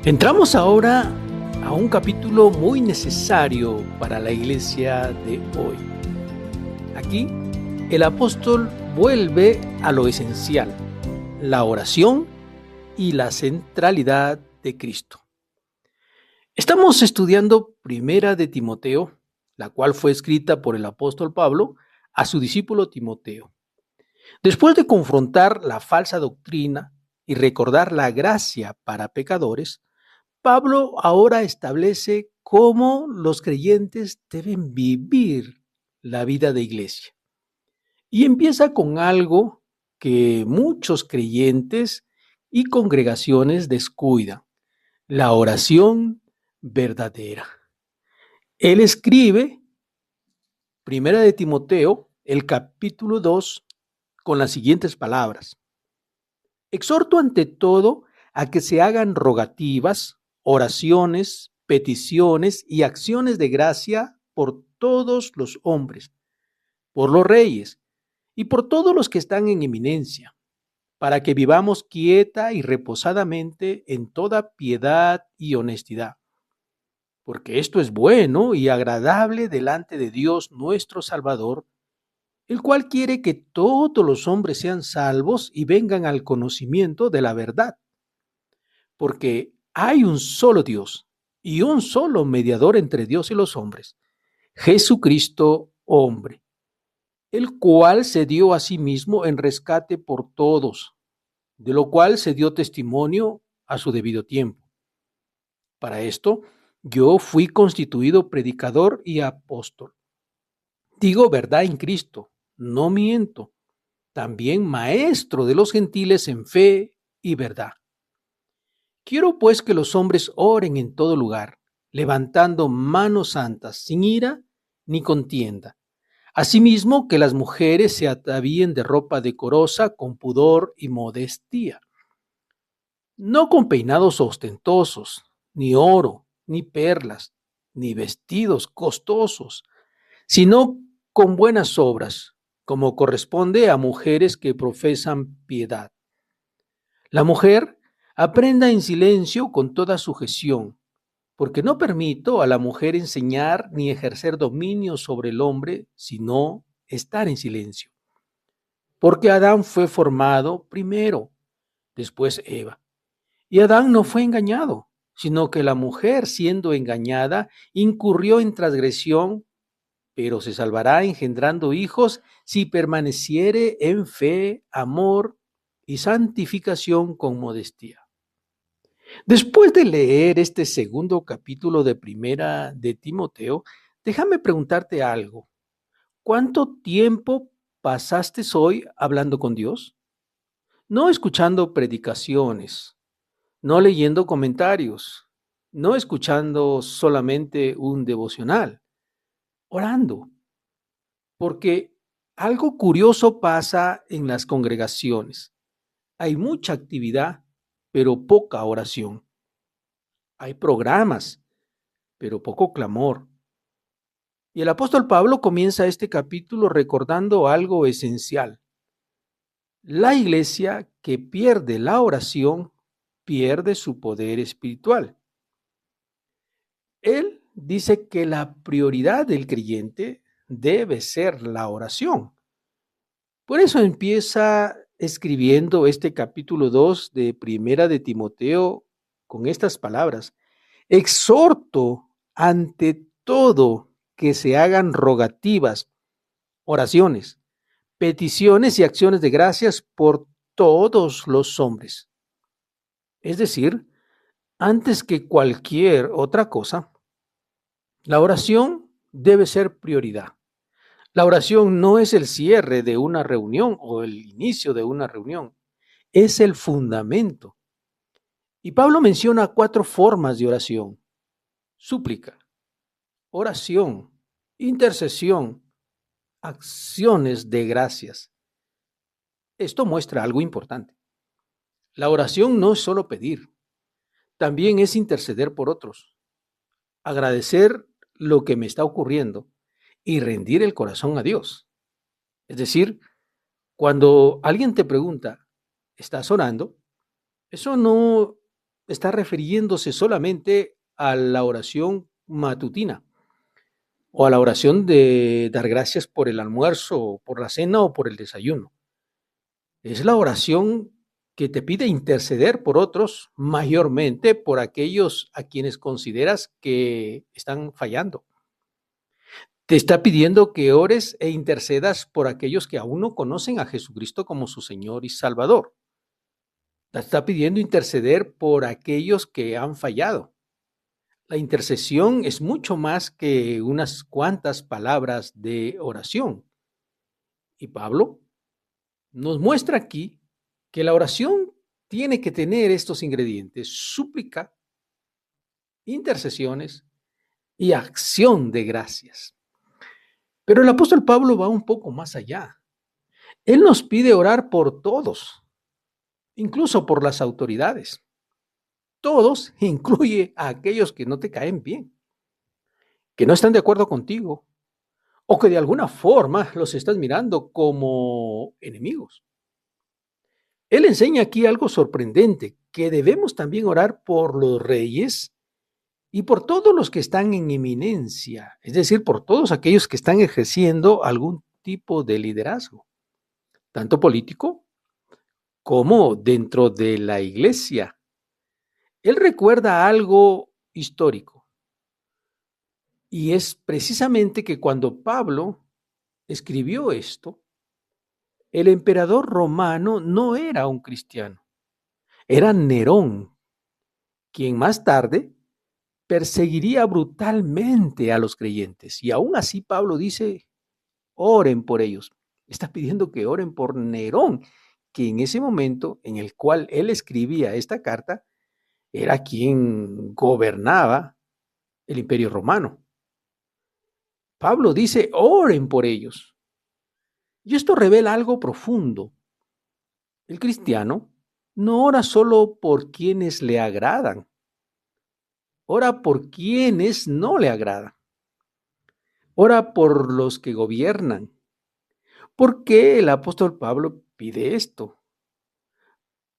Entramos ahora a un capítulo muy necesario para la iglesia de hoy. Aquí el apóstol vuelve a lo esencial, la oración y la centralidad de Cristo. Estamos estudiando Primera de Timoteo, la cual fue escrita por el apóstol Pablo a su discípulo Timoteo. Después de confrontar la falsa doctrina y recordar la gracia para pecadores, Pablo ahora establece cómo los creyentes deben vivir la vida de iglesia. Y empieza con algo que muchos creyentes y congregaciones descuidan, la oración verdadera. Él escribe, Primera de Timoteo, el capítulo 2, con las siguientes palabras. Exhorto ante todo a que se hagan rogativas, oraciones, peticiones y acciones de gracia por todos los hombres, por los reyes y por todos los que están en eminencia, para que vivamos quieta y reposadamente en toda piedad y honestidad. Porque esto es bueno y agradable delante de Dios nuestro Salvador, el cual quiere que todos los hombres sean salvos y vengan al conocimiento de la verdad. Porque hay un solo Dios y un solo mediador entre Dios y los hombres, Jesucristo hombre, el cual se dio a sí mismo en rescate por todos, de lo cual se dio testimonio a su debido tiempo. Para esto, yo fui constituido predicador y apóstol. Digo verdad en Cristo, no miento. También maestro de los gentiles en fe y verdad. Quiero pues que los hombres oren en todo lugar, levantando manos santas, sin ira ni contienda. Asimismo, que las mujeres se atavíen de ropa decorosa, con pudor y modestia, no con peinados ostentosos, ni oro, ni perlas, ni vestidos costosos, sino con buenas obras, como corresponde a mujeres que profesan piedad. La mujer aprenda en silencio con toda sujeción, porque no permito a la mujer enseñar ni ejercer dominio sobre el hombre, sino estar en silencio. Porque Adán fue formado primero, después Eva. Y Adán no fue engañado, sino que la mujer, siendo engañada, incurrió en transgresión, pero se salvará engendrando hijos si permaneciere en fe, amor y santificación con modestia. Después de leer este segundo capítulo de Primera de Timoteo, déjame preguntarte algo. ¿Cuánto tiempo pasaste hoy hablando con Dios? No escuchando predicaciones, no leyendo comentarios, no escuchando solamente un devocional, orando. Porque algo curioso pasa en las congregaciones. Hay mucha actividad, pero poca oración. Hay programas, pero poco clamor. Y el apóstol Pablo comienza este capítulo recordando algo esencial. La iglesia que pierde la oración pierde su poder espiritual. Él dice que la prioridad del creyente debe ser la oración. Por eso empieza escribiendo este capítulo 2 de Primera de Timoteo con estas palabras. Exhorto ante todo que se hagan rogativas, oraciones, peticiones y acciones de gracias por todos los hombres. Es decir, antes que cualquier otra cosa, la oración debe ser prioridad. La oración no es el cierre de una reunión o el inicio de una reunión, es el fundamento. Y Pablo menciona 4 formas de oración: súplica, oración, intercesión, acciones de gracias. Esto muestra algo importante. La oración no es solo pedir, también es interceder por otros, agradecer lo que me está ocurriendo y rendir el corazón a Dios. Es decir, cuando alguien te pregunta, ¿estás orando? Eso no está refiriéndose solamente a la oración matutina o a la oración de dar gracias por el almuerzo, por la cena o por el desayuno. Es la oración que te pide interceder por otros, mayormente por aquellos a quienes consideras que están fallando. Te está pidiendo que ores e intercedas por aquellos que aún no conocen a Jesucristo como su Señor y Salvador. Te está pidiendo interceder por aquellos que han fallado. La intercesión es mucho más que unas cuantas palabras de oración. Y Pablo nos muestra aquí que la oración tiene que tener estos ingredientes: súplica, intercesiones y acción de gracias. Pero el apóstol Pablo va un poco más allá. Él nos pide orar por todos, incluso por las autoridades. Todos incluye a aquellos que no te caen bien, que no están de acuerdo contigo o que de alguna forma los estás mirando como enemigos. Él enseña aquí algo sorprendente, que debemos también orar por los reyes y por todos los que están en eminencia, es decir, por todos aquellos que están ejerciendo algún tipo de liderazgo, tanto político como dentro de la iglesia. Él recuerda algo histórico, y es precisamente que cuando Pablo escribió esto, el emperador romano no era un cristiano, era Nerón, quien más tarde perseguiría brutalmente a los creyentes. Y aún así Pablo dice, oren por ellos. Está pidiendo que oren por Nerón, que en ese momento en el cual él escribía esta carta, era quien gobernaba el imperio romano. Pablo dice, oren por ellos. Y esto revela algo profundo. El cristiano no ora solo por quienes le agradan, ora por quienes no le agradan. Ora por los que gobiernan. ¿Por qué el apóstol Pablo pide esto?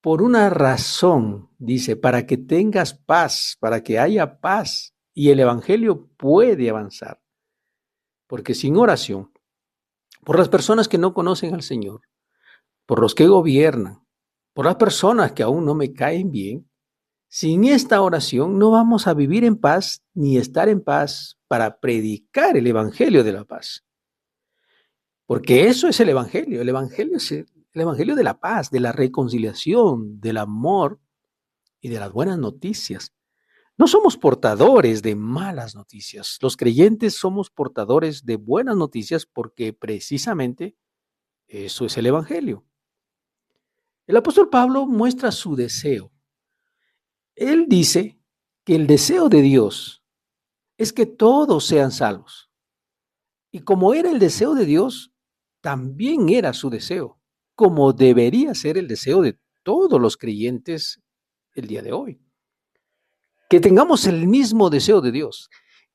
Por una razón, dice, para que tengas paz, para que haya paz y el evangelio puede avanzar. Porque sin oración, por las personas que no conocen al Señor, por los que gobiernan, por las personas que aún no me caen bien, sin esta oración no vamos a vivir en paz ni estar en paz para predicar el evangelio de la paz. Porque eso es el evangelio. El evangelio es el evangelio de la paz, de la reconciliación, del amor y de las buenas noticias. No somos portadores de malas noticias. Los creyentes somos portadores de buenas noticias porque precisamente eso es el evangelio. El apóstol Pablo muestra su deseo. Él dice que el deseo de Dios es que todos sean salvos. Y como era el deseo de Dios, también era su deseo, como debería ser el deseo de todos los creyentes el día de hoy. Que tengamos el mismo deseo de Dios,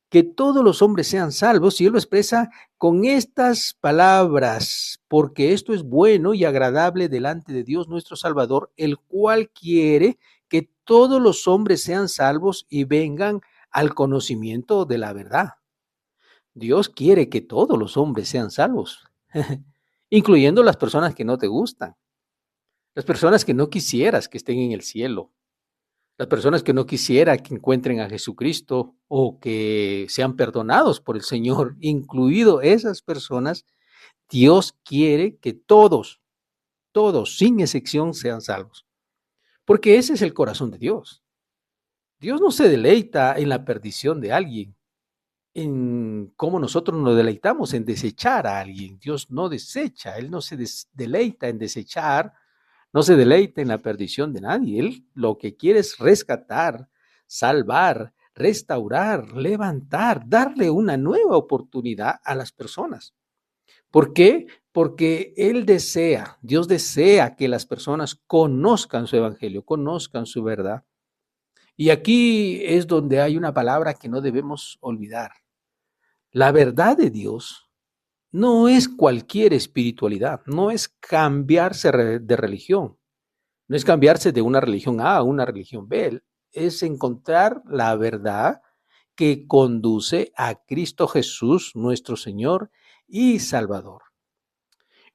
que todos los hombres sean salvos, y Él lo expresa con estas palabras: porque esto es bueno y agradable delante de Dios nuestro Salvador, el cual quiere que todos los hombres sean salvos y vengan al conocimiento de la verdad. Dios quiere que todos los hombres sean salvos, incluyendo las personas que no te gustan, las personas que no quisieras que estén en el cielo, las personas que no quisiera que encuentren a Jesucristo o que sean perdonados por el Señor, incluido esas personas. Dios quiere que todos, sin excepción, sean salvos, porque ese es el corazón de Dios. Dios no se deleita en la perdición de alguien, en cómo nosotros nos deleitamos en desechar a alguien. Dios no desecha, Él no se deleita en desechar, no se deleita en la perdición de nadie. Él lo que quiere es rescatar, salvar, restaurar, levantar, darle una nueva oportunidad a las personas. ¿Por qué? Porque Dios desea que las personas conozcan su evangelio, conozcan su verdad. Y aquí es donde hay una palabra que no debemos olvidar. La verdad de Dios no es cualquier espiritualidad, no es cambiarse de religión, no es cambiarse de una religión A a una religión B. es encontrar la verdad que conduce a Cristo Jesús, nuestro Señor y Salvador.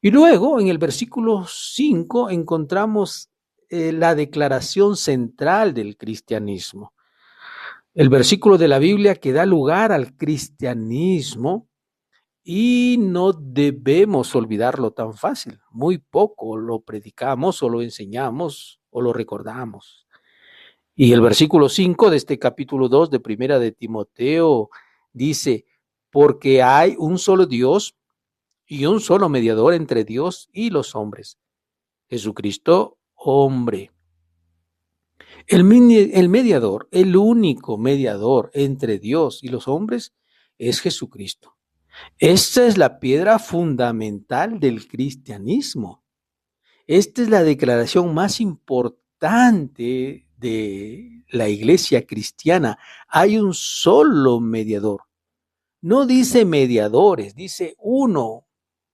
Y luego, en el versículo 5, encontramos la declaración central del cristianismo. El versículo de la Biblia que da lugar al cristianismo y no debemos olvidarlo tan fácil. Muy poco lo predicamos o lo enseñamos o lo recordamos. Y el versículo 5 de este capítulo 2 de Primera de Timoteo dice, porque hay un solo Dios y un solo mediador entre Dios y los hombres, Jesucristo, hombre. El mediador, el único mediador entre Dios y los hombres es Jesucristo. Esta es la piedra fundamental del cristianismo. Esta es la declaración más importante de la iglesia cristiana. Hay un solo mediador. No dice mediadores, dice uno.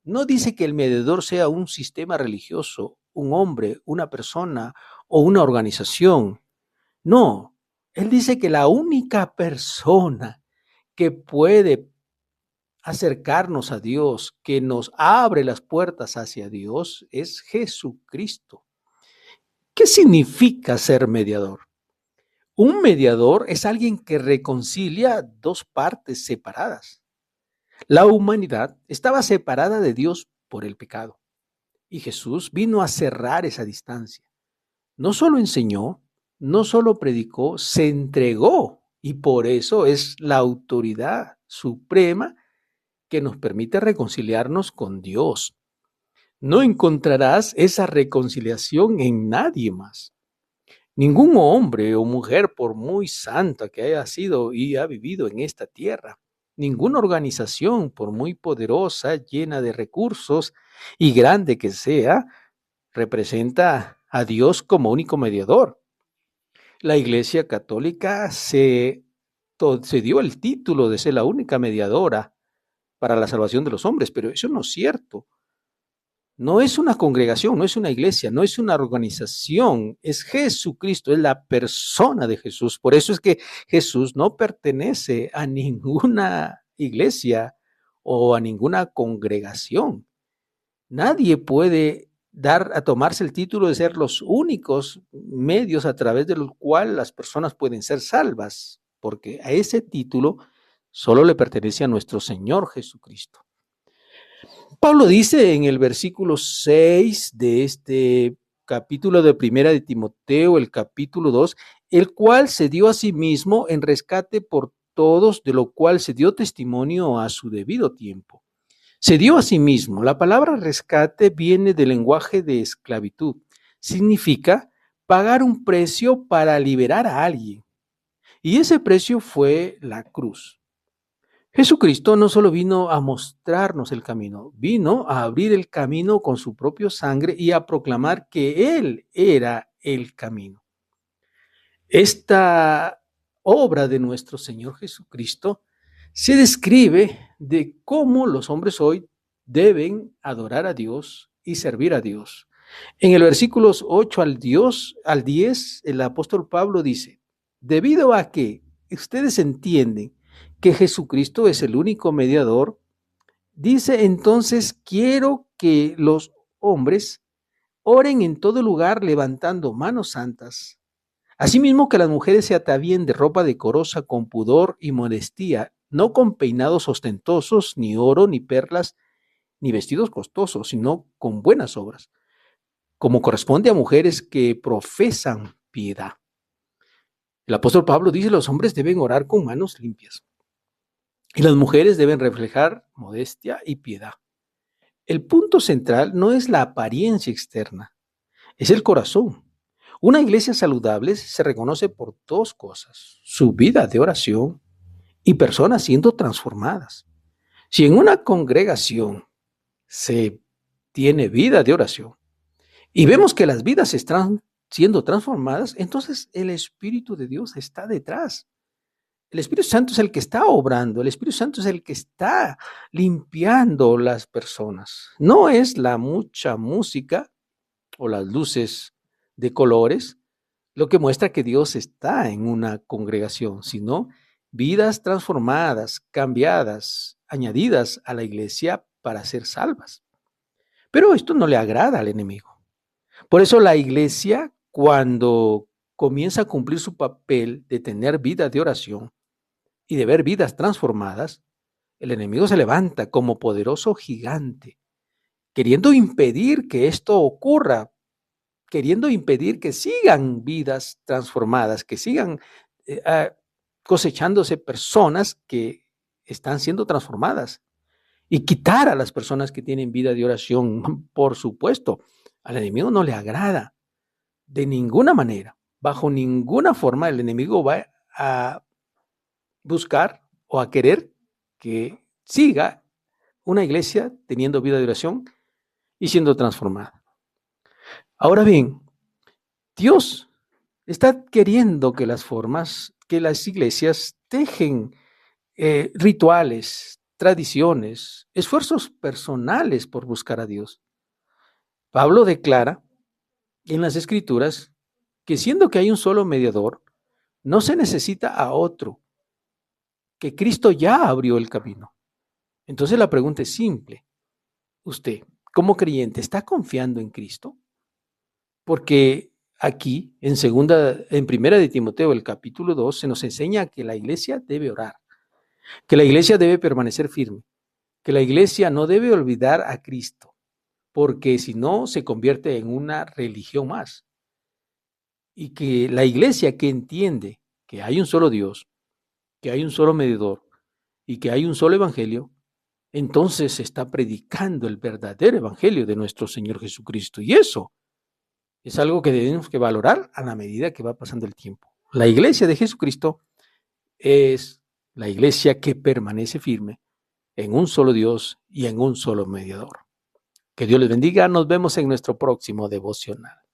No dice que el mediador sea un sistema religioso, un hombre, una persona o una organización. No, él dice que la única persona que puede acercarnos a Dios, que nos abre las puertas hacia Dios, es Jesucristo. ¿Qué significa ser mediador? Un mediador es alguien que reconcilia dos partes separadas. La humanidad estaba separada de Dios por el pecado y Jesús vino a cerrar esa distancia. No solo enseñó, no solo predicó, se entregó y por eso es la autoridad suprema que nos permite reconciliarnos con Dios. No encontrarás esa reconciliación en nadie más. Ningún hombre o mujer, por muy santa que haya sido y ha vivido en esta tierra, ninguna organización, por muy poderosa, llena de recursos y grande que sea, representa a Dios como único mediador. La Iglesia Católica se dio el título de ser la única mediadora para la salvación de los hombres, pero eso no es cierto. No es una congregación, no es una iglesia, no es una organización, es Jesucristo, es la persona de Jesús. Por eso es que Jesús no pertenece a ninguna iglesia o a ninguna congregación. Nadie puede dar a tomarse el título de ser los únicos medios a través de los cuales las personas pueden ser salvas, porque a ese título solo le pertenece a nuestro Señor Jesucristo. Pablo dice en el versículo 6 de este capítulo de Primera de Timoteo, el capítulo 2, el cual se dio a sí mismo en rescate por todos, de lo cual se dio testimonio a su debido tiempo. Se dio a sí mismo. La palabra rescate viene del lenguaje de esclavitud. Significa pagar un precio para liberar a alguien. Y ese precio fue la cruz. Jesucristo no solo vino a mostrarnos el camino, vino a abrir el camino con su propia sangre y a proclamar que Él era el camino. Esta obra de nuestro Señor Jesucristo se describe de cómo los hombres hoy deben adorar a Dios y servir a Dios. En el versículos 8 al 10, el apóstol Pablo dice, debido a que ustedes entienden que Jesucristo es el único mediador, dice entonces, quiero que los hombres oren en todo lugar levantando manos santas. Asimismo que las mujeres se atavíen de ropa decorosa con pudor y modestia, no con peinados ostentosos, ni oro, ni perlas, ni vestidos costosos, sino con buenas obras, como corresponde a mujeres que profesan piedad. El apóstol Pablo dice, los hombres deben orar con manos limpias y las mujeres deben reflejar modestia y piedad. El punto central no es la apariencia externa, es el corazón. Una iglesia saludable se reconoce por dos cosas, su vida de oración y personas siendo transformadas. Si en una congregación se tiene vida de oración y vemos que las vidas están siendo transformadas, entonces el Espíritu de Dios está detrás. El Espíritu Santo es el que está obrando, el Espíritu Santo es el que está limpiando las personas. No es la mucha música o las luces de colores lo que muestra que Dios está en una congregación, sino vidas transformadas, cambiadas, añadidas a la iglesia para ser salvas. Pero esto no le agrada al enemigo. Por eso la iglesia, cuando comienza a cumplir su papel de tener vida de oración y de ver vidas transformadas, el enemigo se levanta como poderoso gigante, queriendo impedir que esto ocurra, queriendo impedir que sigan vidas transformadas, que sigan cosechándose personas que están siendo transformadas y quitar a las personas que tienen vida de oración. Por supuesto, al enemigo no le agrada de ninguna manera, bajo ninguna forma el enemigo va a buscar o a querer que siga una iglesia teniendo vida de oración y siendo transformada. Ahora bien, Dios está queriendo que las iglesias dejen rituales, tradiciones, esfuerzos personales por buscar a Dios. Pablo declara en las Escrituras que siendo que hay un solo mediador, no se necesita a otro, que Cristo ya abrió el camino. Entonces la pregunta es simple. Usted, como creyente, ¿está confiando en Cristo? Porque aquí, en primera de Timoteo, el capítulo 2, se nos enseña que la iglesia debe orar, que la iglesia debe permanecer firme, que la iglesia no debe olvidar a Cristo, porque si no se convierte en una religión más. Y que la iglesia que entiende que hay un solo Dios, que hay un solo mediador y que hay un solo evangelio, entonces está predicando el verdadero evangelio de nuestro Señor Jesucristo. Y eso es algo que debemos que valorar a la medida que va pasando el tiempo. La iglesia de Jesucristo es la iglesia que permanece firme en un solo Dios y en un solo mediador. Que Dios les bendiga. Nos vemos en nuestro próximo devocional.